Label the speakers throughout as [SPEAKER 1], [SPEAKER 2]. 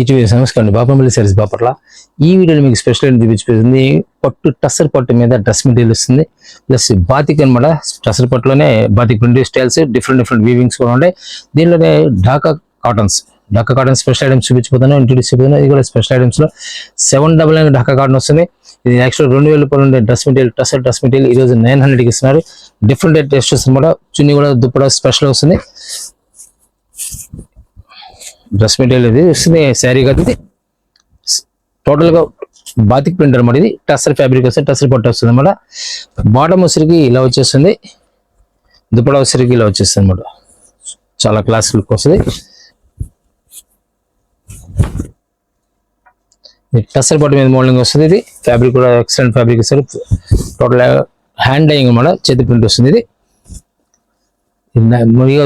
[SPEAKER 1] ఇటు నమస్కారం అండి, బాపంపల్లి సారీస్ బాపట్ల. ఈ వీడియోలో మీకు స్పెషల్ ఏంటి చూపించిపోతుంది. పట్టు టస్సర్ పట్టు మీద డ్రెస్ మెటీరియల్ వస్తుంది, ప్లస్ బాతిక్ అనమాట. టస్సర్ పట్టులోనే batik print styles, different weavings కూడా ఉంటాయి. దీనిలోనే ఢాకా కాటన్ స్పెషల్ ఐటమ్స్ చూపించిపోతాను, ఇంట్రడ్యూస్ అయిపోతాను. ఇది కూడా స్పెషల్ ఐటమ్స్ లో 799 ఢాకా కాటన్ వస్తుంది. ఇది యాక్చువల్ 2000 రూపాయలు ఉండే డ్రెస్ మెటీరియల్, డ్రెస్ మెటీరియల్ ఈ రోజు 900కి ఇస్తున్నారు. డిఫరెంట్ టెస్టెస్ అనమాట. చున్నీ కూడా దుప్పడా స్పెషల్ వస్తుంది. డ్రెస్ మెటీరియల్ ఇది వస్తుంది, శారీ కాదు ఇది. టోటల్ గా బాతిక్ ప్రింట్ అనమాట. ఇది టస్సర్ ఫ్యాబ్రిక్ వస్తుంది, టస్సర్ పట్టు వస్తుంది అనమాట. బాటమ్ వచ్చరికి ఇలా వచ్చేస్తుంది, దుప్పడా వచ్చరికి ఇలా వచ్చేస్తుంది అనమాట. చాలా క్లాస్ లుక్ వస్తుంది. టస్సర్ పట్టు మీద మోడలింగ్ వస్తుంది. ఇది ఫ్యాబ్రిక్ కూడా ఎక్సలెంట్ ఫ్యాబ్రిక్ ఇస్తారు. టోటల్ హ్యాండ్ డైయింగ్ అనమాట, చేతి ప్రింట్ వస్తుంది. ఇది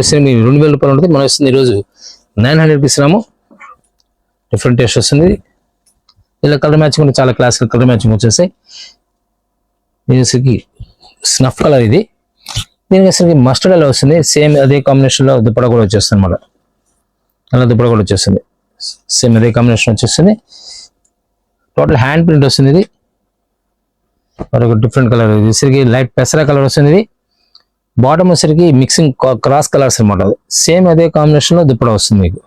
[SPEAKER 1] వస్తుంది 2000 రూపాయలు ఉంటుంది. మనం వస్తుంది ఈరోజు 900 ఇస్తున్నాము. డిఫరెంట్ టేస్ట్ వస్తుంది. ఇలా కలర్ మ్యాచింగ్ కూడా చాలా క్లాసికల్ కలర్ మ్యాచింగ్ వచ్చేస్తాయి. దీనికి స్నఫ్ కలర్ ఇది. దీనికి అసలు మస్టర్డ్ అలా వస్తుంది. సేమ్ అదే కాంబినేషన్ లో దుప్పడా కూడా వచ్చేస్తుంది అనమాట. అలా దుప్పడా కూడా వచ్చేస్తుంది, సేమ్ అదే కాంబినేషన్ వచ్చేస్తుంది. టోటల్ హ్యాండ్ ప్రింట్ వస్తుంది. ఇది మరొక డిఫరెంట్ కలర్, ఇది లైట్ పెసరా కలర్ వస్తుంది. ఇది బాటమ్ వచ్చరికి మిక్సింగ్ క్రాస్ కలర్స్ అనమాట. సేమ్ అదే కాంబినేషన్ లో దుప్పడా వస్తుంది. మీకు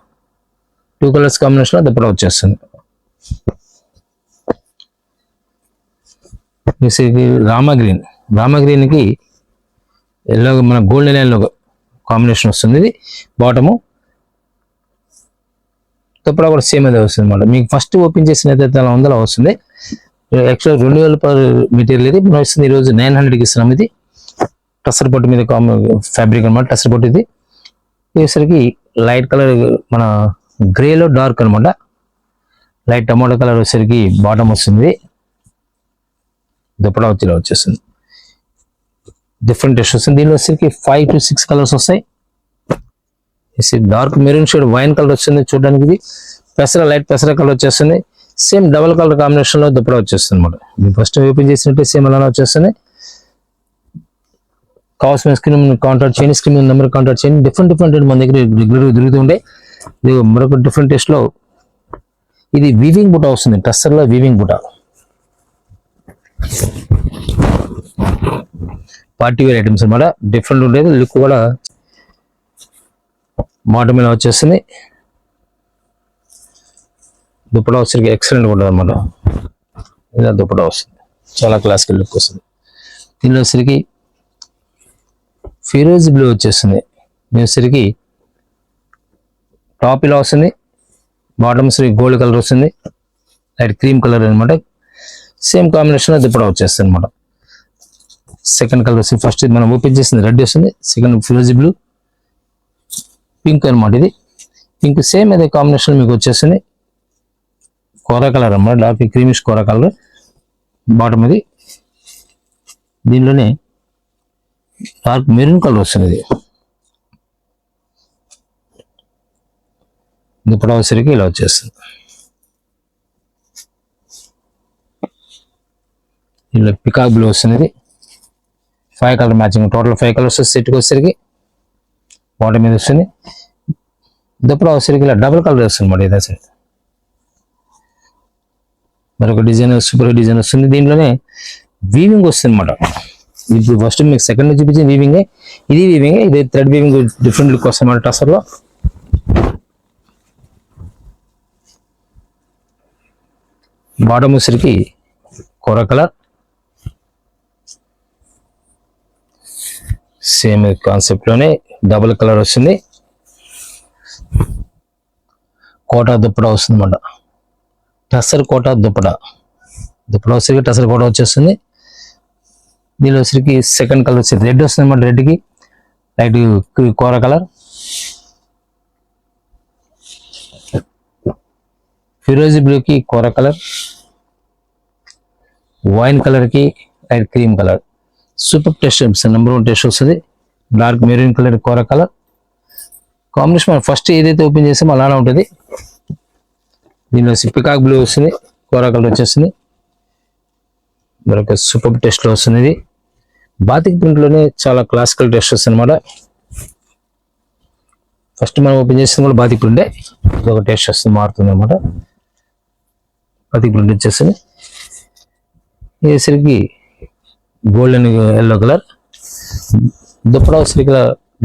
[SPEAKER 1] 2 కలర్స్ కాంబినేషన్ లో దుప్పడా వచ్చేస్తుంది. రామా గ్రీన్ కి ఎల్లో, మన గోల్డెన్ ఎల్లో కాంబినేషన్ వస్తుంది. ఇది బాటము, దుప్పడా కూడా సేమ్ అదే వస్తుంది అనమాట. మీకు ఫస్ట్ ఓపెన్ చేసిన అలా ఉందో వస్తుంది. యాక్చువల్ 2000 రూపాయలు మెటీరియల్ ఇది. మనం వస్తుంది ఈరోజు 900కి ఇస్తున్నాం. ఇది టస్సర్ పట్టు మీద ఫ్యాబ్రిక్ అనమాట. టస్సర్ పట్టు ఇది వచ్చేసరికి లైట్ కలర్, మన గ్రేలో డార్క్ అనమాట. లైట్ టమాటో కలర్ వచ్చేసరికి బాటమ్ వస్తుంది. దుప్పడా వచ్చి ఇలా వచ్చేస్తుంది. డిఫరెంట్ టెస్ట్ వస్తుంది. దీనిలో వచ్చేసరికి 5 to 6 కలర్స్ వస్తాయి. Dark maroon shade wine colour వస్తుంది చూడడానికి. ఇది లైట్ పెసర కలర్ వచ్చేస్తుంది. సేమ్ డబల్ కలర్ కాంబినేషన్ లో దుప్పడా వచ్చేస్తుంది అనమాట. మీరు ఫస్ట్ ఓపెన్ చేసినట్టే సేమ్ అలానే వచ్చేస్తుంది. కావాల్సిన స్క్రీన్ కాంటాక్ట్ చేయండి, స్క్రీన్ నెంబర్ కాంటాక్ట్ చేయండి. డిఫరెంట్ మన దగ్గర రెగ్యులర్గా దొరుకుతుండే. ఇది మరొక డిఫరెంట్ టేస్ట్ లో ఇది వీవింగ్ బుటా వస్తుంది. టస్సర్ లో వీవింగ్ బుటా, పార్టీ వేర్ ఐటమ్స్ అనమాట. డిఫరెంట్ ఉండేది, లుక్ కూడా బాటమ్ ఇలా వచ్చేస్తుంది. దుప్పడా వచ్చరికి ఎక్సలెంట్ ఉంటుంది అనమాట. ఇలా దుప్పడా వస్తుంది, చాలా క్లాసికల్ లుక్ వస్తుంది. దీనిలో వచ్చరికి ఫిరోజ్ బ్లూ వచ్చేస్తుంది. వచ్చరికి టాప్ ఇలా వస్తుంది, బాటమ్ గోల్డ్ కలర్ వస్తుంది, లైట్ క్రీమ్ కలర్ అనమాట. సేమ్ కాంబినేషన్ దుప్పడా వచ్చేస్తుంది అనమాట. సెకండ్ కలర్ వస్తుంది. ఫస్ట్ మనం ఓపెన్ చేసింది రెడ్ వస్తుంది. సెకండ్ ఫిరోజ్ బ్లూ, పింక్ అనమాట. ఇది పింక్ సేమ్ అదే కాంబినేషన్ మీకు వచ్చేస్తుంది. కోరా కలర్ అనమాట, డార్క్ క్రీమిష్ కోరా కలర్ బాటమ్. ఇది దీనిలోనే డార్క్ మెరూన్ కలర్ వస్తుంది. ఇది దుప్పడా వచ్చేసరికి ఇలా వచ్చేస్తుంది. ఇలా పికాక్ బ్లూ వస్తుంది. ఇది 5 కలర్ మ్యాచింగ్, టోటల్ 5 కలర్స్ సెట్కి వచ్చేసరికి బాటమ్ మీద వస్తుంది. దుప్పడా వచ్చేసరికి ఇలా డబుల్ కలర్ వస్తుంది అన్నమాట. ఇదే సైడ్ మరొక డిజైన్, సూపర్ డిజైన్ వస్తుంది. దీంట్లోనే వీవింగ్ వస్తుంది అనమాట. ఇప్పుడు ఫస్ట్ మీకు సెకండ్ చూపించింది వీవింగే, ఇది వీవింగే. ఇది థ్రెడ్ వీవింగ్, డిఫరెంట్ లుక్ వస్తుంది అన్నమాట. టస్సర్ లో బాటమ్ వచ్చరికి కోరా కలర్, సేమ్ కాన్సెప్ట్ లోనే డబుల్ కలర్ వస్తుంది. కోటా దుప్పడా వస్తుంది అన్నమాట. టస్సర్ కోటా దుప్పడా వచ్చరికి టస్సర్ కోటా వచ్చేస్తుంది. దీనిలో వచ్చరికి సెకండ్ కలర్ వచ్చేది రెడ్ వస్తుంది అన్నమాట. రెడ్కి లైట్ కోరా కలర్, ఫిరోజీ బ్లూకి కోరా కలర్, వైన్ కలర్కి light cream colour. Super test, number 1 test వస్తుంది. డార్క్ మెరూన్ కలర్, కోరా కలర్ కాంబినేషన్. మనం ఫస్ట్ ఏదైతే ఓపెన్ చేసామో అలానే ఉంటుంది. దీనిలో పికాక్ బ్లూ వస్తుంది, కోరా కలర్ వచ్చేస్తుంది. మరొక సూపర్ టెస్ట్ లో వస్తుంది. ఇది బాతిక్ ప్రింట్ లోనే చాలా క్లాసికల్ టెస్ట్ వస్తుంది అనమాట. ఫస్ట్ మనం ఓపెన్ చేసిన కూడా బాతిక్ ప్రింటే. ఇదొక టేస్ట్ వస్తుంది, మారుతుంది అనమాట. బాతిక్ ప్రింట్ వచ్చేస్తుంది. ఇది గోల్డెన్ ఎల్లో కలర్, దుప్పటా వచ్చేసరికి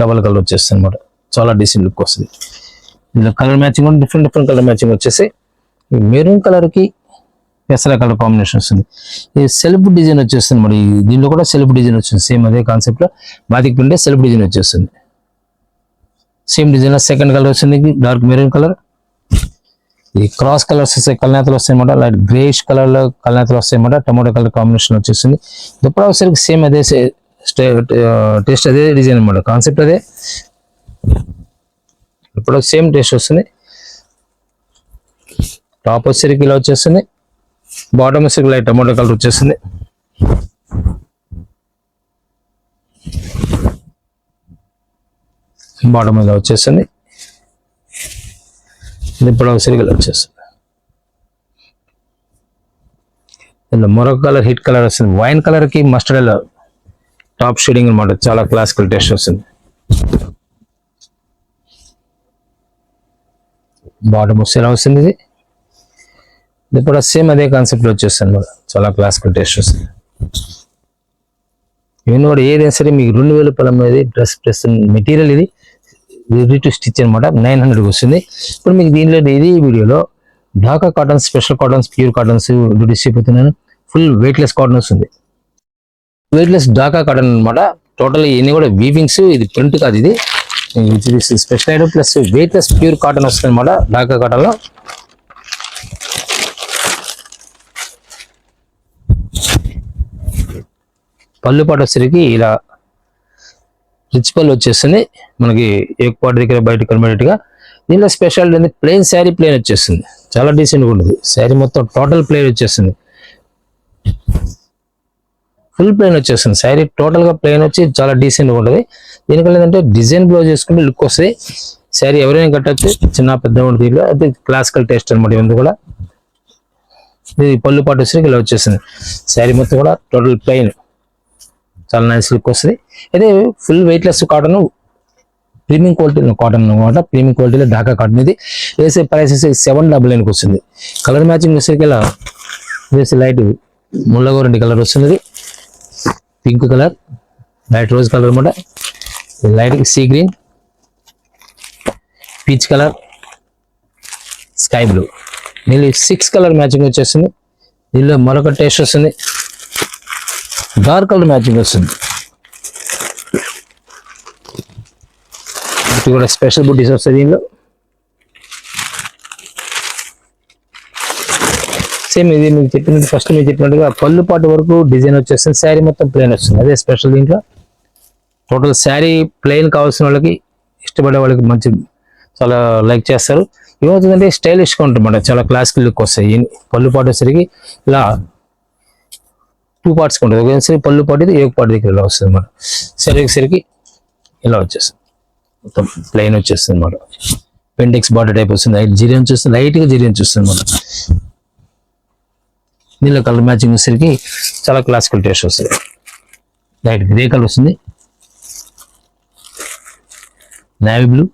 [SPEAKER 1] డబల్ కలర్ వచ్చేస్తుంది అనమాట. చాలా డీసెంట్ లుక్ వస్తుంది. ఇందులో కలర్ మ్యాచింగ్ కూడా డిఫరెంట్ కలర్ మ్యాచింగ్ వచ్చేసి ఈ మెరూన్ కలర్కి పెసరా కలర్ కాంబినేషన్ వస్తుంది. ఇది సెల్ఫ్ డిజైన్ వచ్చేస్తుంది మరి. దీనిలో కూడా సెల్ఫ్ డిజైన్ వచ్చింది, సేమ్ అదే కాన్సెప్ట్ లో బాతిక్ ప్రింట్ సెల్ఫ్ డిజైన్ వచ్చేస్తుంది. సేమ్ డిజైన్ సెకండ్ కలర్ వచ్చింది డార్క్ మెరూన్ కలర్. ఈ క్రాస్ కలర్స్ వస్తాయి, కల్నేతలు వస్తాయి అనమాట. లైట్ గ్రేష్ కలర్ లో కల్నేతలు వస్తాయి అనమాట. టమాటో కలర్ కాంబినేషన్ వచ్చేస్తుంది. దుప్పటా వచ్చేసరికి సేమ్ అదే టేస్ట్, అదే డిజైన్ అనమాట, కాన్సెప్ట్ అదే. ఇప్పుడు సేమ్ టేస్ట్ వస్తుంది. టాప్ వచ్చేసరికి ఇలా వచ్చేస్తుంది. బాటమ్ వచ్చేసరికి లైట్ టమాటో కలర్ వచ్చేస్తుంది. బాటమ్ ఇలా వచ్చేస్తుంది. ఇప్పుడు ఒకసారి ఇలా వచ్చేస్తుంది. ఇందులో మరొక కలర్ హిట్ కలర్ వస్తుంది. వైన్ కలర్ కి మస్టర్డ్ ఎల్లో టాప్ షేడింగ్ అనమాట. చాలా క్లాసికల్ టేస్ట్ వస్తుంది. బాటమ్ వస్తే ఎలా వస్తుంది. ఇది కూడా సేమ్ అదే కాన్సెప్ట్ వచ్చేస్తుంది అనమాట. చాలా క్లాసికల్ టేస్ట్ వస్తుంది. ఇవన్నీ కూడా ఏదైనా సరే మీకు 2000 రూపాయల మీద డ్రెస్ మెటీరియల్ ఇది రెడీ టు స్టిచ్ అనమాట. 900 వస్తుంది. ఇప్పుడు మీకు దీనిలో ఇది వీడియోలో Dhaka cotton, special cottons, pure cottons డిస్ట్రిబ్యూతున్నాను. ఫుల్ వెయిట్లెస్ కాటన్ వస్తుంది. వెయిట్లెస్ ఢాకా కాటన్ అనమాట. టోటల్ ఇవన్నీ కూడా వీవింగ్స్, ఇది ప్రింట్ కాదు, ఇది special item plus weightless pure cotton వస్తుంది అనమాట ఢాకా కాటన్ లో. పళ్ళు పాటు వచ్చేసరికి ఇలా రిచ్ పళ్ళు వచ్చేస్తుంది మనకి. ఏక్ పాటు దగ్గర బయట కనబడేట్టుగా. దీనిలో స్పెషల్ ప్లెయిన్ శారీ, ప్లెయిన్ వచ్చేస్తుంది. చాలా డీసెంట్గా ఉంటుంది. శారీ మొత్తం టోటల్ ప్లెయిన్ వచ్చేస్తుంది. ఫుల్ ప్లెయిన్ వచ్చేస్తుంది. శారీ టోటల్ గా ప్లెయిన్ వచ్చి చాలా డీసెంట్గా ఉంటుంది. దీనికల్లా ఏంటంటే డిజైన్ బ్లౌజ్ చేసుకుంటే లుక్ వస్తుంది. శారీ ఎవరైనా కట్టచ్చు, చిన్న పెద్ద ఉంటుంది. దీంట్లో అది క్లాసికల్ టేస్ట్ అనమాట. ఇవన్నీ కూడా ఇది పళ్ళు పాటు వచ్చేసరికి ఇలా వచ్చేస్తుంది. శారీ మొత్తం కూడా టోటల్ ప్లెయిన్, చాలా నైస్ లుక్ వస్తుంది. అయితే full weightless cotton, premium quality cotton అనమాట. ప్రీమియం క్వాలిటీలో ఢాకా కాటన్. ఇది వేసే ప్రైస్ 799 వస్తుంది. కలర్ మ్యాచింగ్ వచ్చేసరికి ఇలా వేసే లైట్ ముల్లగోరండి కలర్ వస్తుంది. Pink colour, light rose colour అనమాట. Light sea green, peach colour, sky blue. దీనిలో 6 కలర్ మ్యాచింగ్ వచ్చేస్తుంది. దీనిలో మరొక టేస్ట్ వస్తుంది. డార్క్ కలర్ మ్యాచింగ్ వస్తుంది. ఇది కూడా స్పెషల్ బుట్టీస్ వస్తాయి దీనిలో. సేమ్ ఇది మీకు చెప్పినట్టు, ఫస్ట్ మీకు చెప్పినట్టుగా పళ్ళు పాటు వరకు డిజైన్ వచ్చేస్తుంది. శారీ మొత్తం ప్లెయిన్ వస్తుంది. అదే స్పెషల్ దీంట్లో. టోటల్ శారీ ప్లెయిన్ కావాల్సిన వాళ్ళకి, ఇష్టపడే వాళ్ళకి మంచి చాలా లైక్ చేస్తారు. ఏమవుతుందంటే స్టైలిష్గా ఉంటుందన్నమాట. చాలా క్లాసికల్ లుక్ వస్తాయి. పళ్ళు పాటు వచ్చేసరికి ఇలా 2 పార్ట్స్ ఉంటుంది. ఒకసారి పళ్ళు పాటు, ఇది ఏక పాటు దగ్గర ఇలా వస్తుంది అన్నమాట. శారీ ఒకసారికి ఇలా వచ్చేస్తుంది. మొత్తం ప్లెయిన్ వచ్చేస్తుంది అన్నమాట. పెండెక్స్ బార్డర్ టైప్ వస్తుంది. లైట్ జీరియన్ వచ్చేస్తుంది. లైట్గా జీరియన్ చూస్తుంది అన్నమాట. దీనిలో కలర్ మ్యాచింగ్ వచ్చేసరికి చాలా క్లాసికల్ టేస్ట్ వస్తుంది. లైట్ గ్రే కలర్ వస్తుంది. నేవీ బ్లూ,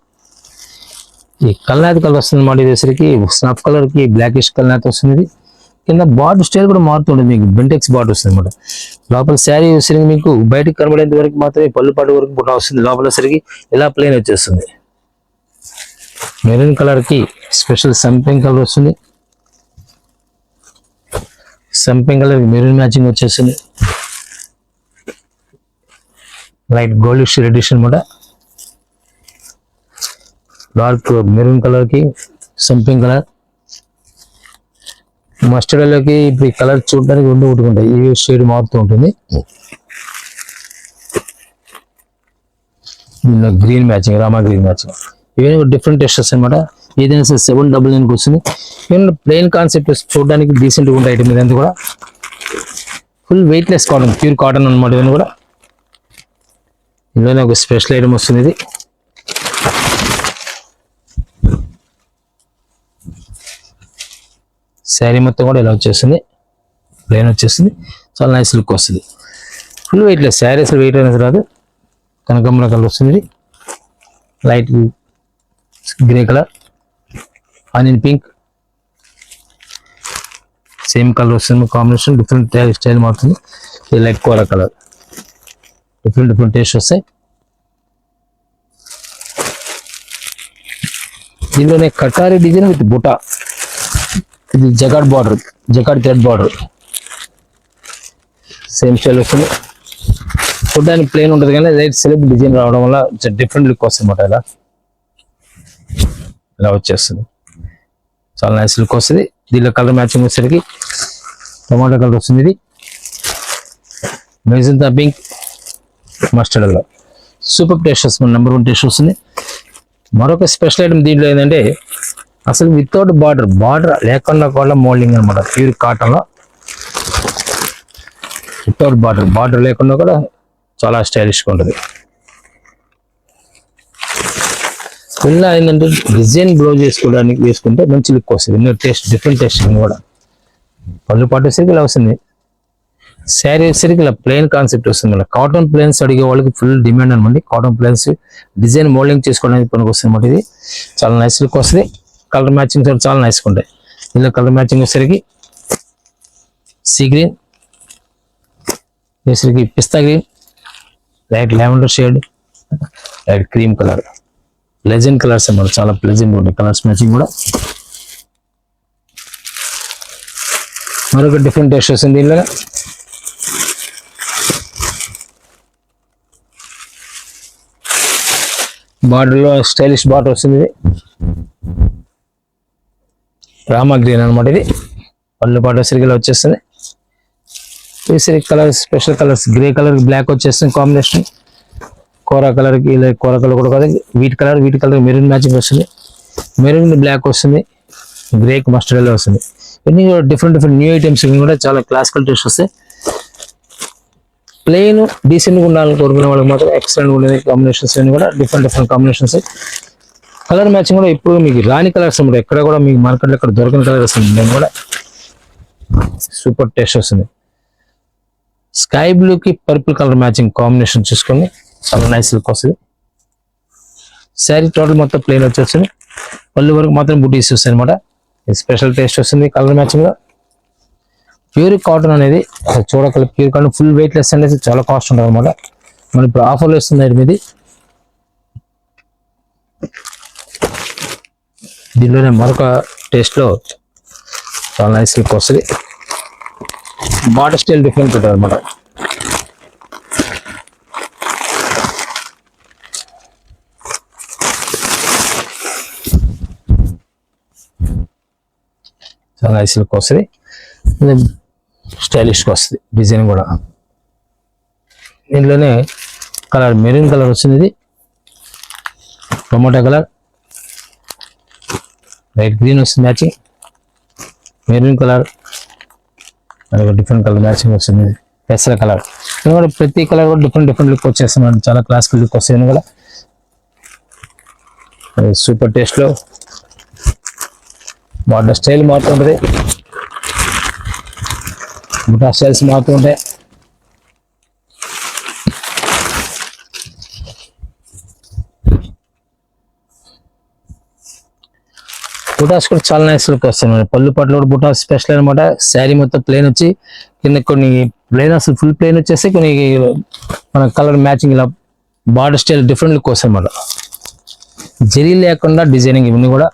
[SPEAKER 1] ఈ కల్నాథ్ కలర్ వస్తుంది అన్నమాట. ఇది వచ్చేసరికి స్నఫ్ కలర్ కి బ్లాకిష్ కల్నాథ్ వస్తుంది. కింద బార్డర్ స్టైల్ కూడా మారుతుంటుంది. మీకు బెంటెక్స్ బార్డర్ వస్తుంది అనమాట. లోపల శారీ వచ్చేసరికి మీకు బయటకు కనబడేంత వరకు మాత్రమే పళ్ళు పాటు వరకు బుట్ట వస్తుంది. లోపల వచ్చేసరికి ఇలా ప్లెయిన్ వచ్చేస్తుంది. మెరూన్ కలర్ కి స్పెషల్ సంపింగ్ కలర్ వస్తుంది. సంపింగ్ కలర్ మెరూన్ మ్యాచింగ్ వచ్చేస్తుంది. లైట్ గోల్డిష్ రెడ్డిష్ అనమాట. డార్క్ మెరూన్ కలర్ కి సంపింగ్ కలర్, మస్టర్డ్ ఎల్లోకి ఇప్పుడు ఈ కలర్ చూడడానికి రెండు కొట్టుకుంటాయి. ఈ షేడ్ మారుతూ ఉంటుంది. Green matching, Rama green matching. ఇవన్నీ డిఫరెంట్ టెస్టర్స్ అనమాట. ఏదైనా సరే 799 వస్తుంది. ఇవన్నీ ప్లెయిన్ కాన్సెప్ట్ చూడడానికి డీసెంట్గా ఉంటాయి. ఐటమ్ ఇదంతా కూడా full weightless cotton, pure cotton అనమాట. ఇవన్నీ కూడా ఇందులోనే ఒక స్పెషల్ ఐటమ్ వస్తుంది. ఇది శారీ మొత్తం కూడా ఇలా వచ్చేస్తుంది. ప్లెయిన్ వచ్చేస్తుంది. చాలా నైస్ లుక్ వస్తుంది. ఫుల్ వెయిట్లెస్ శారీ, అసలు వెయిట్ అనేది రాదు. కనకాంబరం కలర్ వస్తుంది. Light grey colour, onion pink, same colour వస్తుంది, కాంబినేషన్ డిఫరెంట్ స్టైల్ మారుతుంది. ఇది లైట్ కోరా కలర్, డిఫరెంట్ టేస్ట్ వస్తాయి. దీనిలోనే కటారి డిజైన్ విత్ బుటా, ఇది jacquard border, jacquard thread border, same style వస్తుంది. చూడడానికి ప్లెయిన్ ఉంటుంది కానీ లైట్ సెలెక్ట్ డిజైన్ రావడం వల్ల డిఫరెంట్ లుక్ వస్తుంది అన్నమాట. ఇలా వచ్చేస్తుంది, చాలా నైస్ లుక్ వస్తుంది. దీనిలో కలర్ మ్యాచింగ్ వచ్చేసరికి టమాటో కలర్ వస్తుంది, ఇది magenta pink, mustard colour. Super taste వస్తుంది, నెంబర్ 1 టేస్ట్ వస్తుంది. మరొక స్పెషల్ ఐటమ్ దీంట్లో ఏంటంటే అసలు వితౌట్ బార్డర్ లేకుండా కూడా మోల్డింగ్ అనమాట. ప్యూర్ కాటన్లో వితౌట్ బార్డర్ లేకుండా కూడా చాలా స్టైలిష్గా ఉంటుంది. ఇలా ఏంటంటే డిజైన్ బ్లౌజ్ వేసుకుంటే మంచి లుక్ వస్తుంది. ఎన్నో టేస్ట్, డిఫరెంట్ టేస్ట్ కూడా. పళ్ళు పాటు వచ్చేసరికి ఇలా వస్తుంది. శారీ వచ్చేసరికి ఇలా ప్లెయిన్ కాన్సెప్ట్ వస్తుంది. మళ్ళీ కాటన్ ప్లేన్స్ అడిగే వాళ్ళకి ఫుల్ డిమాండ్ అనమాట. కాటన్ ప్లేన్స్ డిజైన్ మోల్డింగ్ చేసుకోవడానికి పనికి వస్తుంది అనమాట. ఇది చాలా నైస్ లుక్ వస్తుంది. కలర్ మ్యాచింగ్ చాలా నైస్గా ఉంటాయి. ఇలా కలర్ మ్యాచింగ్ వచ్చేసరికి సీ గ్రీన్, వచ్చేసరికి pista green, light lavender shade, light cream colour, pleasant colours అన్నమాట. చాలా ప్లెజెంట్ ఉంటాయి కలర్స్ మ్యాచింగ్ కూడా. మరొక డిఫరెంట్ టేస్ట్ వస్తుంది దీనిలో. బార్డర్లో స్టైలిష్ బార్డర్ వస్తుంది. ఇది రామా గ్రీన్ అనమాట. ఇది పళ్ళు పాటు వచ్చేసరికి వచ్చేస్తుంది. వచ్చేసరికి colour special colours, grey colour black వచ్చేస్తుంది కాంబినేషన్. కోరా కలర్కి ఇలా కోరా కలర్ కూడా కాదు, వీటి కలర్ మెరూన్ మ్యాచింగ్ వస్తుంది. మెరూన్ బ్లాక్ వస్తుంది, గ్రేక్ మస్టర్డ్ వస్తుంది. ఇవన్నీ కూడా డిఫరెంట్ న్యూ ఐటమ్స్ కూడా చాలా క్లాసికల్ టేస్ట్ వస్తాయి. ప్లెయిన్ డీసెంట్గా ఉండాలని కోరుకునే వాళ్ళకి మాత్రం ఎక్సలెంట్ ఉండేది. కాంబినేషన్స్ అన్ని కూడా డిఫరెంట్ కాంబినేషన్స్. కలర్ మ్యాచింగ్ కూడా ఇప్పుడు మీకు రాని కలర్స్ అన్నమాట. ఎక్కడ కూడా మీకు మార్కెట్లో ఎక్కడ దొరకని కలర్ వస్తుంది. నేను కూడా సూపర్ టేస్ట్ వస్తుంది. స్కై బ్లూకి పర్పుల్ కలర్ మ్యాచింగ్ కాంబినేషన్ చూసుకొని చాలా నైస్ లుక్ వస్తుంది. శారీ టోటల్ మొత్తం ప్లెయిన్ వచ్చేస్తుంది. పళ్ళు వరకు మాత్రం బుటీస్ వస్తాయి అనమాట. స్పెషల్ టేస్ట్ వస్తుంది కలర్ మ్యాచింగ్ లో. ప్యూర్ కాటన్ అనేది చూడగల pure cotton full weight less అనేది చాలా కాస్ట్ ఉంటుంది అనమాట. మనం ఇప్పుడు ఆఫర్లో వస్తుంది ఇది. దీనిలోనే మరొక టేస్ట్ లో చాలా నైస్ లుక్ వస్తుంది. బార్డర్ స్టైల్ డిఫరెంట్ ఉంటుంది అనమాట. చాలా నైస్ లుక్ వస్తుంది. స్టైలిష్గా వస్తుంది డిజైన్ కూడా. దీంట్లోనే కలర్ మెరూన్ కలర్ వస్తుంది. ఇది టొమాటో కలర్, లైట్ గ్రీన్ వస్తుంది మ్యాచింగ్, మెరూన్ కలర్, అది డిఫరెంట్ కలర్ మ్యాచింగ్ వస్తుంది. పెసర కలర్, ఇది కూడా ప్రతి కలర్ కూడా డిఫరెంట్ లుక్ వచ్చేస్తుంది. చాలా క్లాసికల్ లుక్ వస్తుంది కూడా. సూపర్ టేస్ట్లో బార్డర్ స్టైల్ మారుతుంటుంది, బుటా స్టైల్స్ మారుతుంటాయి. బుటాస్ కూడా చాలా నైస్ లుక్ వస్తాయి. పళ్ళు పట్లు కూడా బుటాస్ స్పెషల్ అనమాట. శారీ మొత్తం ప్లెయిన్ వచ్చి కింద కొన్ని ప్లెయిన్ అసలు ఫుల్ ప్లెయిన్ వచ్చేసి కొన్ని మన కలర్ మ్యాచింగ్ ఇలా బార్డర్ స్టైల్ డిఫరెంట్ లుక్ వస్తాయి అనమాట. జరీ లేకుండా డిజైనింగ్ ఇవన్నీ కూడా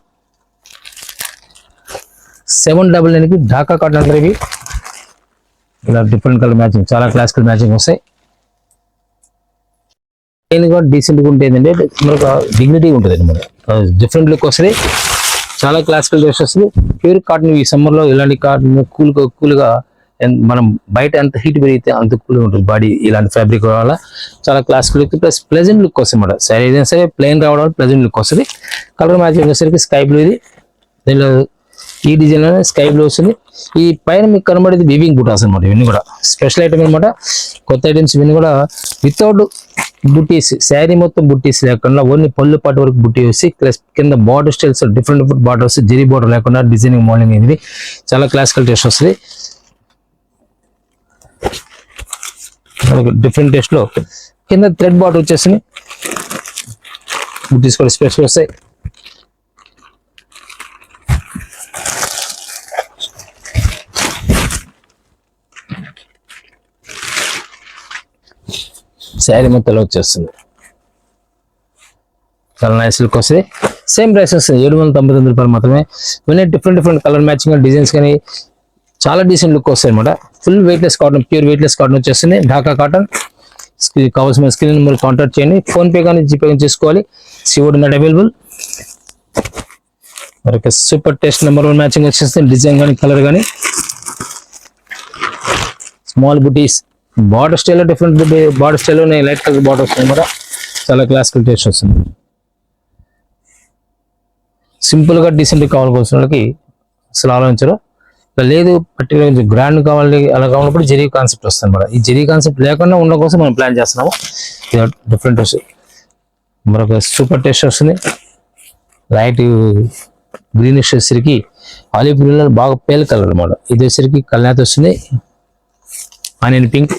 [SPEAKER 1] 799కి ఢాకా కాటన్ అంటారు ఇవి. ఇలా డిఫరెంట్ కలర్ మ్యాచింగ్ చాలా క్లాసికల్ మ్యాచింగ్ వస్తాయి. కూడా డీసెంట్గా ఉంటుంది ఏంటంటే మనకు డిగ్నిటీ ఉంటుంది అనమాట. డిఫరెంట్ లుక్ వస్తుంది, చాలా క్లాసికల్ డ్రెస్ వస్తుంది. ప్యూర్ కాటన్ ఈ సమ్మర్లో ఇలాంటి కాటన్ కూల్గా మనం బయట ఎంత హీట్ పెరిగితే అంత కూల్గా ఉంటుంది బాడీ. ఇలాంటి ఫ్యాబ్రిక్ వల్ల చాలా classical look plus pleasant look వస్తుంది అన్నమాట. సరే ఏదైనా సరే ప్లెయిన్ రావడం వల్ల ప్లెజెంట్ లుక్ వస్తుంది. కలర్ మ్యాచింగ్ వచ్చేసరికి స్కై బ్లూ, ఇది దీనిలో ఈ డిజైన్ లో స్కై బ్లూ వస్తుంది. ఈ పైన మీకు కనబడేది వీవింగ్ బుటాస్ అనమాట. ఇవన్నీ కూడా స్పెషల్ ఐటమ్ అనమాట. కొత్త ఐటమ్స్ ఇవన్నీ కూడా వితౌట్ బుట్టీస్, శారీ మొత్తం బుట్టీస్ లేకుండా ఓన్లీ పళ్ళు పాటు వరకు బుట్టి వేసి ప్లస్ కింద border styles different borders, zari border లేకుండా డిజైనింగ్ మోడలింగ్ అనేది చాలా క్లాసికల్ టేస్ట్ వస్తుంది. డిఫరెంట్ టేస్ట్ లో కింద థ్రెడ్ బార్డర్ వచ్చేసి బుట్టీస్ కూడా స్పెషల్ వస్తాయి. శారీ మొత్తం ఇలా వచ్చేస్తుంది. చాలా నైస్ లుక్ వస్తుంది. సేమ్ ప్రైస్ వస్తుంది 799 రూపాయలు మాత్రమే. ఇవన్నీ డిఫరెంట్ కలర్ మ్యాచింగ్ డిజైన్స్ కానీ చాలా డీసెంట్ లుక్ వస్తాయి అనమాట. Full weightless cotton, pure weightless cotton వచ్చేస్తుంది. ఢాకా కాటన్. కావాల్సిన స్క్రీన్ నెంబర్ కాంటాక్ట్ చేయండి. ఫోన్పే కానీ జీపే కానీ చేసుకోవాలి. COD not available. మరొక సూపర్ టేస్ట్ నెంబర్ 1 మ్యాచింగ్ వచ్చేస్తుంది. డిజైన్ కానీ కలర్ కానీ స్మాల్ బుటీస్ బార్డర్ స్టైల్లో డిఫరెంట్ బార్డర్ స్టైల్లో లైట్ కలర్ బార్డర్ వస్తుంది అనమాట. చాలా క్లాసికల్ టేస్ట్ వస్తుంది. సింపుల్ గా డీసెంట్ కావాల్సిన వాళ్ళకి అసలు ఆలోచించరు. లేదు పర్టికులర్ కొంచెం గ్రాండ్ కావాలి అలా కావాలన్నప్పుడు జెరీ కాన్సెప్ట్ వస్తుంది అనమాట. ఈ జెరీ కాన్సెప్ట్ లేకుండా ఉండడం కోసం మనం ప్లాన్ చేస్తున్నాము. డిఫరెంట్ వస్తుంది. మరొక సూపర్ టేస్ట్ వస్తుంది. లైట్ గ్రీనిష్ వచ్చేసరికి ఆలివ్ గ్రీన్ బాగా పేల్ కలర్ అనమాట. ఇది వచ్చేసరికి కల్నాథ్ వస్తుంది. Onion pink,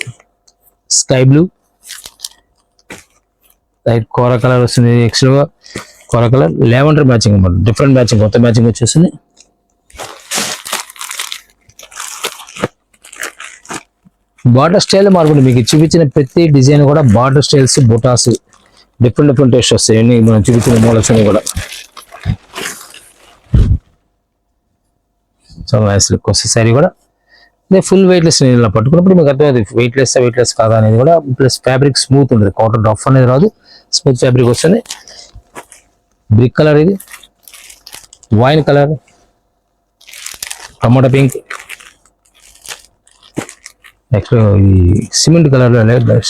[SPEAKER 1] sky blue, light కోర కలర్ వస్తుంది. ఎక్స్ట్రా కోర కలర్, లెవెండర్ మ్యాచింగ్ అనమాట. డిఫరెంట్ మ్యాచింగ్, కొత్త మ్యాచింగ్ వచ్చేస్తుంది. బార్డర్ స్టైల్ మార్పులు మీకు చూపించిన ప్రతి డిజైన్ కూడా బార్డర్ స్టైల్స్, బుటాస్ డిఫరెంట్ టేస్ట్ వస్తాయి. మనం చూపించిన మోడల్స్ అన్ని కూడా చాలా నైస్ లుక్ వస్తుంది. సారీ కూడా ఇదే ఫుల్ వెయిట్లెస్. నేను ఇలా పట్టుకున్నప్పుడు మీకు అర్థమవుతుంది వెయిట్లెస్ కాదా అనేది కూడా. ప్లస్ ఫ్యాబ్రిక్ స్మూత్ ఉంటుంది, కాటన్ రఫ్ అనేది రాదు, స్మూత్ ఫ్యాబ్రిక్ వస్తుంది. బ్రిక్ కలర్, ఇది వైన్ కలర్, టమాటా పింక్, యాక్చువల్గా ఈ సిమెంట్ కలర్,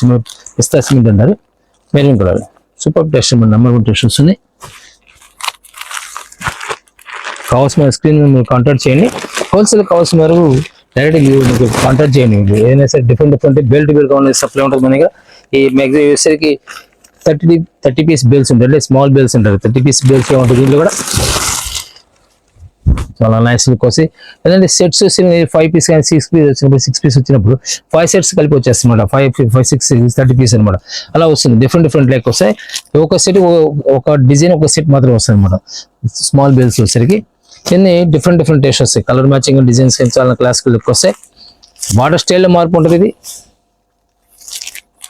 [SPEAKER 1] సిమెంట్ పిస్తా సిమెంట్ అంటారు, maroon colour. Super test number 1 test వస్తుంది. కావాల్సిన స్క్రీన్ మీరు కాంటాక్ట్ చేయండి. హోల్సేల్ కావాల్సిన వారు డైరెక్ట్ మీకు కాంటాక్ట్ చేయండి. ఏదైనా సరే డిఫరెంట్ బెల్ట్ కావాలి సప్లై ఉంటుంది మన దగ్గర. ఈ మ్యాక్సిమం వచ్చేసరికి 30 పీస్ బేల్స్ ఉంటాయి, అంటే స్మాల్ బేల్స్ ఉంటారు. 30 పీస్ బేల్స్ ఉంటుంది. దీంట్లో కూడా చాలా నైస్ లుక్ వస్తాయి. ఎందుకంటే సెట్స్ వచ్చిన 5 పీస్ కానీ 6 పీస్ వచ్చినప్పుడు 6 పీస్ వచ్చినప్పుడు 5 సెట్స్ కలిపి వచ్చేస్తుంది అనమాట. 5, 6, 30 పీస్ అనమాట. అలా వస్తుంది. డిఫరెంట్ లెక్క వస్తాయి. ఒక సెట్ ఒక డిజైన్ ఒక సెట్ మాత్రం వస్తుంది అనమాట. స్మాల్ బేల్స్ వచ్చేసరికి ఇవన్నీ డిఫరెంట్ టేస్ట్ వస్తాయి. కలర్ మ్యాచింగ్ డిజైన్స్ చాలా క్లాసికల్ లుక్ వస్తాయి. బార్డర్ స్టైల్లో మార్పు ఉంటుంది. ఇది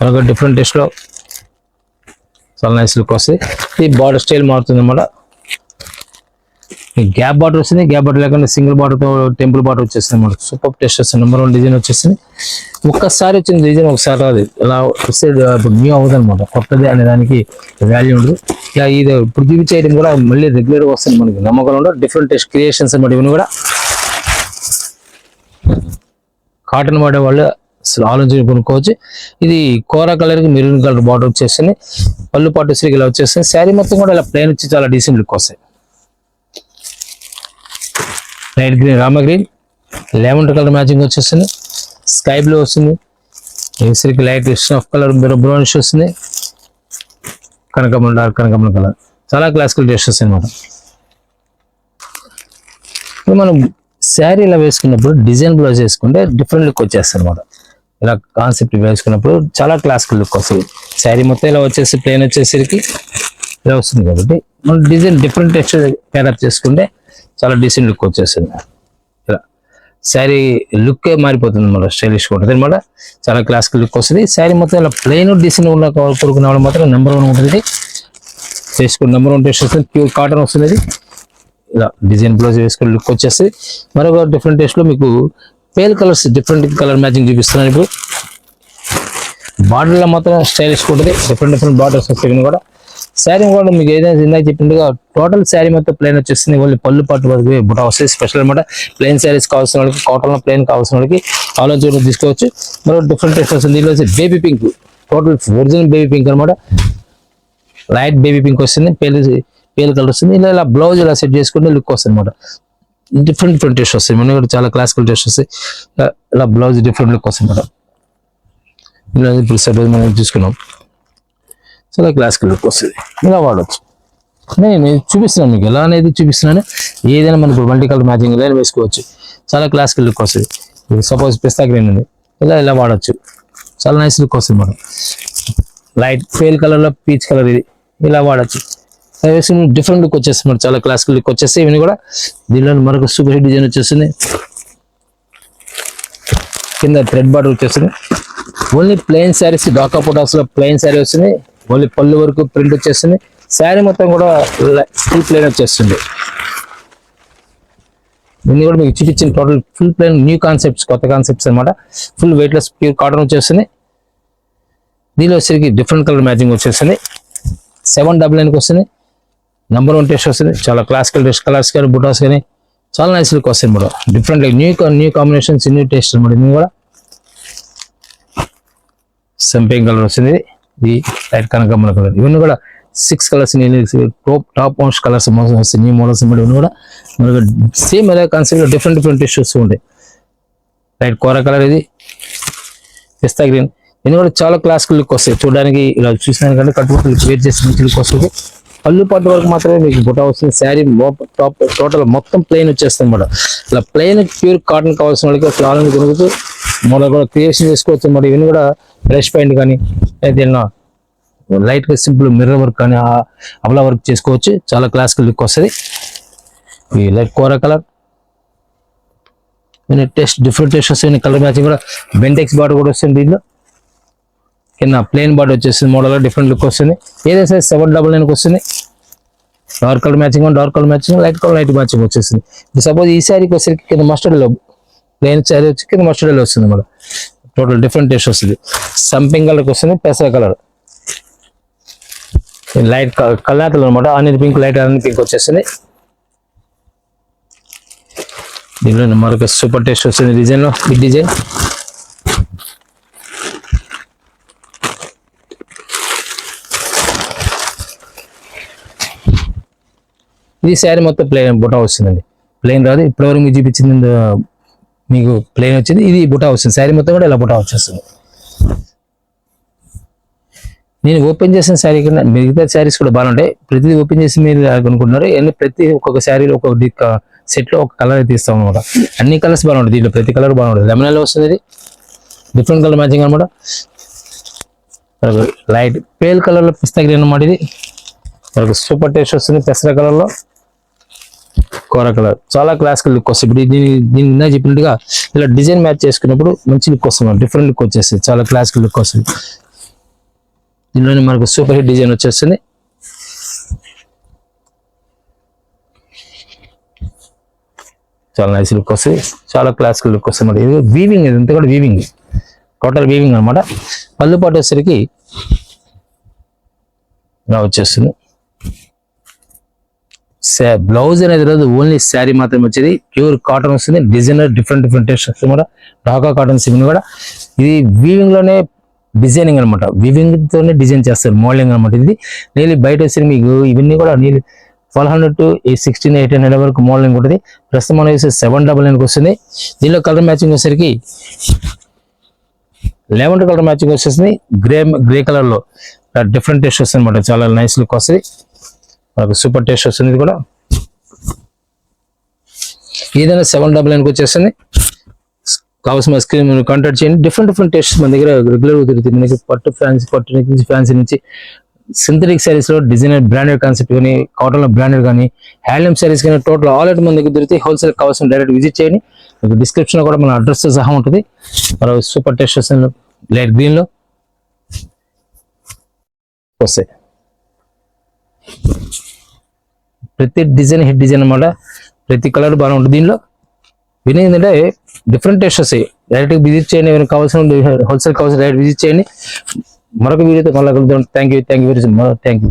[SPEAKER 1] అలాగే డిఫరెంట్ టేస్ట్లో చాలా నైస్ లుక్ వస్తాయి. ఇది బార్డర్ స్టైల్ మారుతుంది అనమాట. గ్యాప్ బార్డర్ వస్తుంది. గ్యాప్ బార్డర్ లేకుండా సింగిల్ బార్డర్తో టెంపుల్ బార్డర్ వచ్చేస్తుంది అనమాట. సూపర్ టేస్ట్ వస్తుంది. నెంబర్ 1 డిజైన్ వచ్చేసింది. ఒక్కసారి వచ్చిన డిజైన్ ఒకసారి రాదు. ఇలా వస్తే ఇప్పుడు న్యూ అవ్వదు అనమాట. కొత్తది అనే దానికి వాల్యూ ఉండదు. ఇలా ఇది ఇప్పుడు చూపించే ఐటమ్ కూడా మళ్ళీ రెగ్యులర్గా వస్తుంది మనకి. నమ్మకాలు ఉండవు. డిఫరెంట్ టేస్ట్ క్రియేషన్స్ అనమాట. ఇవన్నీ కూడా కాటన్ వాడే వాళ్ళు అసలు ఆలోచన కొనుక్కోవచ్చు. ఇది కోరా కలర్ కి మెరూన్ కలర్ బార్డర్ వచ్చేస్తుంది. పళ్ళు పాటు వచ్చి ఇలా వచ్చేస్తుంది. శారీ మొత్తం కూడా ఇలా ప్లెయిన్ వచ్చి చాలా డీసెంట్ లుక్ వస్తాయి. Light green, Rama green, lavender colour matching వచ్చేస్తుంది. స్కై బ్లూ వస్తుంది. వేసరికి లైట్ స్నఫ్ కలర్ బ్రౌనిష్ వస్తుంది. కనకమల, డార్క్ కనకమల కలర్. చాలా క్లాసికల్ టేస్ట్ వస్తుంది అనమాట. మనం శారీ ఇలా వేసుకున్నప్పుడు డిజైన్ బ్లౌజ్ వేసుకుంటే డిఫరెంట్ లుక్ వచ్చేస్తుంది అనమాట. ఇలా కాన్సెప్ట్ వేసుకున్నప్పుడు చాలా క్లాసికల్ లుక్ వస్తుంది. శారీ మొత్తం ఇలా వచ్చేసి ప్లెయిన్ వచ్చేసరికి ఇలా వస్తుంది కాబట్టి మనం డిజైన్ డిఫరెంట్ టెక్స్చర్ పేరప్ చేసుకుంటే చాలా డీసెంట్ లుక్ వచ్చేస్తుంది. ఇలా శారీ లుక్ మారిపోతుంది అనమాట. స్టైలిష్గా ఉంటుంది అనమాట. చాలా క్లాసికల్ లుక్ వస్తుంది. శారీ మొత్తం ఇలా ప్లెయిన్ డీసెంట్ ఉన్న కోరుకునే వాళ్ళు మాత్రం నెంబర్ 1 ఉంటుంది. వేసుకుని నెంబర్ 1 టేస్ట్ వస్తుంది. ప్యూర్ కాటన్ వస్తుంది. ఇలా డిజైన్ బ్లౌజ్ వేసుకుని లుక్ వచ్చేస్తుంది. మరొక డిఫరెంట్ టేస్ట్ లో మీకు pale colours different colour matching చూపిస్తున్నాను. ఇప్పుడు బార్డర్లో మాత్రం స్టైలిష్ ఉంటుంది. డిఫరెంట్ బార్డర్స్ వస్తాయి కూడా. శారీ కూడా మీకు ఏదైనా ఇందాక చెప్పినట్టుగా టోటల్ శారీ మొత్తం ప్లెయిన్ వచ్చేస్తుంది. ఓన్లీ పళ్ళు పాటు వరకు బుట్ట వస్తాయి. స్పెషల్ అనమాట. ప్లెయిన్ శారీస్ కావాల్సిన వాళ్ళకి, కాటన్ లో ప్లెయిన్ కావాల్సిన వాళ్ళకి ఆలోచన తీసుకోవచ్చు. మరో డిఫరెంట్ టేస్ట్ వస్తుంది. దీనిలో baby pink, total original baby pink అనమాట. లైట్ బేబీ పింక్ వస్తుంది. పేల్ కలర్ వస్తుంది. ఇలా బ్లౌజ్ ఇలా సెట్ చేసుకుంటే లుక్ వస్తుంది అనమాట. డిఫరెంట్ టేస్ట్ వస్తాయి. మన కూడా చాలా క్లాసికల్ టేస్ట్ వస్తాయి. ఇలా బ్లౌజ్ డిఫరెంట్ లుక్ వస్తుంది అనమాట. ఇలా ఇప్పుడు సెట్ మనం చూసుకున్నాం. చాలా క్లాసికల్ లుక్ వస్తుంది. ఇలా వాడవచ్చు. నేను చూపిస్తున్నాను మీకు ఎలా అనేది చూపిస్తున్నాను. ఏదైనా మనకు మల్టీ కలర్ మ్యాచింగ్ ఏదైనా వేసుకోవచ్చు. చాలా క్లాసికల్ లుక్ వస్తుంది. సపోజ్ పిస్తా గ్రీన్ ఉంది, ఇలా వాడచ్చు. చాలా నైస్ లుక్ వస్తుంది మనం. లైట్ పేల్ కలర్ లో పీచ్ కలర్ ఇది ఇలా వాడచ్చు. డిఫరెంట్ లుక్ వచ్చేస్తుంది. చాలా క్లాసికల్ లుక్ వచ్చేస్తాయి. ఇవన్నీ కూడా దీనిలో మరొక సూపర్ హిట్ డిజైన్ వచ్చేస్తుంది. కింద థ్రెడ్ బార్డర్ వచ్చేస్తుంది. Only plain saris Dhaka photos లో ప్లెయిన్ శారీ వస్తుంది. ఓన్లీ పళ్ళు వరకు ప్రింట్ వచ్చేస్తుంది. శారీ మొత్తం కూడా ఫుల్ ప్లెయిన్ వచ్చేస్తుంది. ఇది కూడా మీకు చూపించిన total full plain new concepts, కొత్త కాన్సెప్ట్స్ అనమాట. ఫుల్ వెయిట్లెస్ ప్యూర్ కాటన్ వచ్చేస్తుంది. దీనిలో వచ్చేసరికి డిఫరెంట్ కలర్ మ్యాచింగ్ వచ్చేస్తుంది. 799కి వస్తుంది. నెంబర్ 1 టేస్ట్ వస్తుంది. చాలా క్లాసికల్ డ్రెస్ కలర్స్ కానీ బుటాస్ కానీ చాలా నైస్ లుక్ వస్తుంది madam. Different new combinations, new taste అనమాట. ఇది కూడా సంపింగ్ కలర్ వస్తుంది. ఇది లైట్ కనకాంబరం కలర్. ఇవన్నీ కూడా 6 కలర్స్ టాప్ మోస్ట్ కలర్స్ వస్తాయి. న్యూ మోడల్స్ ఇవన్నీ కూడా మనకు సేమ్ అదే కాన్సెప్ట్ డిఫరెంట్ టేస్ట్ వస్తూ ఉంటాయి. లైట్ కోరా కలర్, ఇది పిస్తా గ్రీన్. ఇది కూడా చాలా క్లాసికల్ లుక్ వస్తాయి. చూడడానికి ఇలా చూసినాను కంటే కట్టుబడి వేర్ చేసి మంచి లుక్ వస్తుంది. పళ్ళు పాటు వరకు మాత్రమే మీకు బుటా వస్తుంది. శారీ టాప్ టోటల్ మొత్తం ప్లెయిన్ వచ్చేస్తుంది అన్నమాట. ఇలా ప్లెయిన్ ప్యూర్ కాటన్ కావాల్సిన వాళ్ళకి ఫ్లాన్ కొనుక్కు మొదలు కూడా క్రియేషన్ చేసుకోవచ్చు అన్నమాట. ఇవన్నీ కూడా బ్రష్ పెయింట్ కానీ ఏదైనా లైట్ గా సింపుల్ మిర్రర్ వర్క్ కానీ అబలా వర్క్ చేసుకోవచ్చు. చాలా క్లాసికల్ లుక్ వస్తుంది. ఈ లైట్ కోరా కలర్ డిఫరెంట్ టేస్ట్ వస్తుంది. కలర్ మ్యాచింగ్ కూడా బెంటెక్స్ బార్డర్ కూడా వస్తుంది. దీంట్లో కింద ప్లెయిన్ బార్డర్ వచ్చేస్తుంది. మోడల్ డిఫరెంట్ లుక్ వస్తుంది. ఏదైతే 799కి వస్తుంది. Dark colour matching, light colour light matching వచ్చేస్తుంది. సపోజ్ ఈ శారీకి వచ్చేసరికి కింద మస్టర్డ్ లో ప్లెయిన్ శారీ వచ్చి కింద మస్టర్డ్ లో వస్తుంది మన టోటల్ డిఫరెంట్ టేస్ట్ వస్తుంది. సంపింగ్ కలర్కి వస్తుంది. పెసర కలర్ లైట్ కలర్ అనమాట. Onion pink, light onion pink వచ్చేస్తుంది. దీనిలో మరొక సూపర్ టేస్ట్ వస్తుంది. డిజైన్ లో ఈ డిజైన్ ఇది శారీ మొత్తం ప్లెయిన్ బుటా వస్తుందండి. ప్లెయిన్ రాదు. ఇప్పటివరకు మీకు చూపించింది మీకు ప్లెయిన్ వచ్చింది. ఇది బుటా వస్తుంది. శారీ మొత్తం కూడా ఇలా బుటా వచ్చేస్తుంది. నేను ఓపెన్ చేసిన శారీ కన్నా మిగతా శారీస్ కూడా బాగుంటాయి. ప్రతిదీ ఓపెన్ చేసి మీరు అనుకుంటున్నారు. ప్రతి ఒక్కొక్క శారీలో ఒక్కొక్క సెట్ లో ఒక కలర్ అయితే ఇస్తాం అనమాట. అన్ని కలర్స్ బాగుంటాయి. దీంట్లో ప్రతి కలర్ బాగుంటుంది. లెమన్ ఎల్లో వస్తుంది. ఇది డిఫరెంట్ కలర్ మ్యాచింగ్ అనమాట. లైట్ పేల్ కలర్ లో పిస్తా గ్రీన్ అనమాట. ఇది సూపర్ టేస్ట్ వస్తుంది. పెసర కలర్ లో కోరా కలర్ చాలా క్లాసికల్ లుక్ వస్తుంది. ఇప్పుడు దీని ఇందా చెప్పినట్టుగా ఇలా డిజైన్ మ్యాచ్ చేసుకున్నప్పుడు మంచి లుక్ వస్తుంది. డిఫరెంట్ లుక్ వచ్చేస్తుంది. చాలా క్లాసికల్ లుక్ వస్తుంది. దీనిలోనే మనకు సూపర్ హిట్ డిజైన్ వచ్చేస్తుంది. చాలా నైస్ లుక్ వస్తుంది. చాలా క్లాసికల్ లుక్ వస్తుంది. ఇది వీవింగ్, ఇదంతా కూడా వీవింగ్, టోటల్ వీవింగ్ అనమాట. పళ్ళు పాటు వచ్చేసరికి ఇలా వచ్చేస్తుంది. బ్లౌజ్ అనేది రాదు. ఓన్లీ శారీ మాత్రం వచ్చేది. ప్యూర్ కాటన్ వస్తుంది. డిజైనర్ డిఫరెంట్ టేస్ట్ వస్తుంది కూడా. డాకా కాటన్ సిమ్ కూడా. ఇది వీవింగ్ లోనే డిజైనింగ్ అనమాట. వీవింగ్ తోనే డిజైన్ చేస్తారు. మోడలింగ్ అనమాట. ఇది నీళ్ళు బయట వచ్చి మీకు ఇవన్నీ కూడా నీళ్ళు 1200 to 1600-1800 వరకు మోడలింగ్ ఉంటుంది. ప్రస్తుతం మనం వేసే 799కి వస్తుంది. దీనిలో కలర్ మ్యాచింగ్ వచ్చేసరికి లెవెండర్ కలర్ మ్యాచింగ్ వచ్చేసింది. గ్రే కలర్ లో డిఫరెంట్ టేస్ట్ వస్తుంది అనమాట. చాలా నైస్ లుక్ వస్తుంది. మనకు సూపర్ టేస్ట్ వస్తుంది. ఇది కూడా ఏదైనా 799కి వచ్చేస్తుంది. కావాల్సిన స్క్రీన్ కాంటాక్ట్ చేయండి. డిఫరెంట్ టేస్ట్ మన దగ్గర రెగ్యులర్ దొరుకుతుంది. మనకి పట్టు ఫ్యాన్సీ నుంచి సింథటిక్ శారీస్ లో డిజైనర్ బ్రాండెడ్ కాన్సెప్ట్ కానీ, కాటన్ లో బ్రాండెడ్ కానీ, హ్యాండ్లూమ్ శారీస్ కానీ టోటల్ ఆల్ అవుట్ మన దగ్గర దొరుకుతాయి. హోల్సేల్ కావాల్సిన డైరెక్ట్ విజిట్ చేయండి. మీకు డిస్క్రిప్షన్ లో కూడా మన అడ్రస్ తో సహా ఉంటుంది. మరో సూపర్ టేస్ట్ వస్తుంది. లైట్ గ్రీన్ లో వస్తాయి. ప్రతి డిజైన్ హిట్ డిజైన్ అన్నమాట. ప్రతి కలర్ బాగా ఉంటుంది. దీనిలో ఇవి ఏంటంటే డిఫరెంట్ టేస్ట్ వస్తాయి. డైరెక్ట్ విజిట్ చేయండి. ఏమైనా కావాల్సిన హోల్సేల్ కావాల్సిన డైరెక్ట్ విజిట్ చేయండి. మరొక వీడియోతో మళ్ళీ కలుద్దాం. Thank you very much. Thank you.